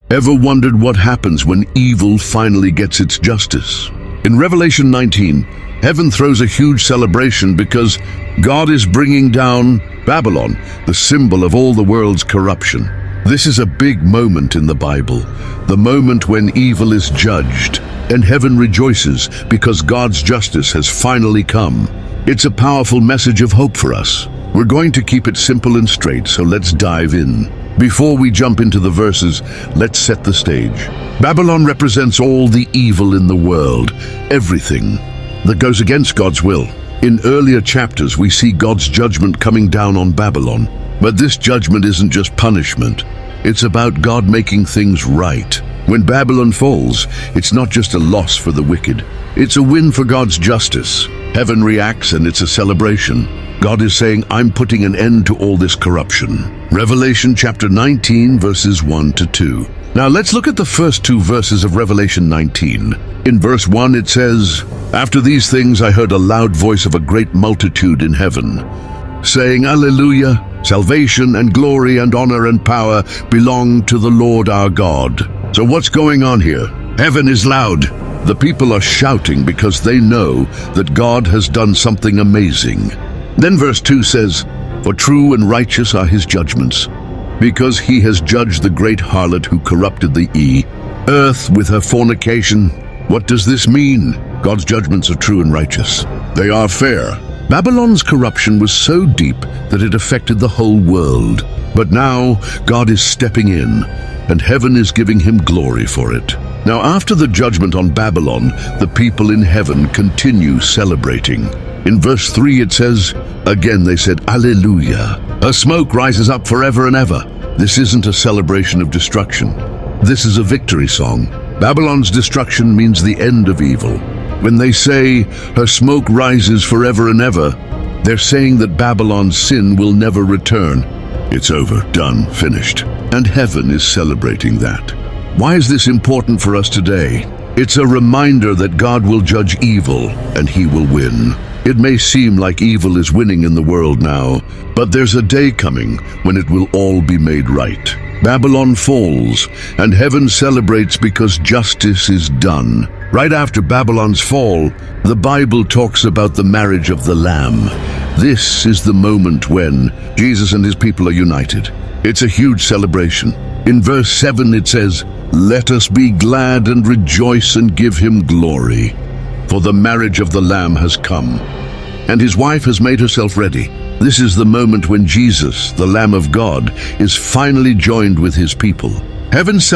Ever wondered what happens when evil finally gets its justice? In Revelation 19, heaven throws a huge celebration because God is bringing down Babylon, the symbol of all the world's corruption. This is a big moment in the Bible, the moment when evil is judged, and heaven rejoices because God's justice has finally come. It's a powerful message of hope for us. We're going to keep it simple and straight, so let's dive in. Before we jump into the verses, let's set the stage. Babylon represents all the evil in the world, everything that goes against God's will. In earlier chapters, we see God's judgment coming down on Babylon. But this judgment isn't just punishment. It's about God making things right. When Babylon falls, it's not just a loss for the wicked. It's a win for God's justice. Heaven reacts and it's a celebration. God is saying, I'm putting an end to all this corruption. Revelation chapter 19, verses 1 to 2. Now let's look at the first two verses of Revelation 19. In verse 1 it says, After these things I heard a loud voice of a great multitude in heaven, saying, Alleluia! Salvation and glory and honor and power belong to the Lord our God. So what's going on here? Heaven is loud. The people are shouting because they know that God has done something amazing. Then verse 2 says, For true and righteous are his judgments, because he has judged the great harlot who corrupted the earth with her fornication. What does this mean? God's judgments are true and righteous. They are fair. Babylon's corruption was so deep that it affected the whole world. But now God is stepping in, and heaven is giving him glory for it. Now after the judgment on Babylon, the people in heaven continue celebrating. In verse 3 it says, Again they said, Alleluia! Her smoke rises up forever and ever. This isn't a celebration of destruction. This is a victory song. Babylon's destruction means the end of evil. When they say, her smoke rises forever and ever, they're saying that Babylon's sin will never return. It's over, done, finished. And heaven is celebrating that. Why is this important for us today? It's a reminder that God will judge evil and he will win. It may seem like evil is winning in the world now, but there's a day coming when it will all be made right. Babylon falls, and heaven celebrates because justice is done. Right after Babylon's fall, the Bible talks about the marriage of the Lamb. This is the moment when Jesus and his people are united. It's a huge celebration. In verse 7 it says, Let us be glad and rejoice and give him glory, for the marriage of the Lamb has come, and his wife has made herself ready. This is the moment when Jesus, the Lamb of God, is finally joined with his people. Heaven celebrates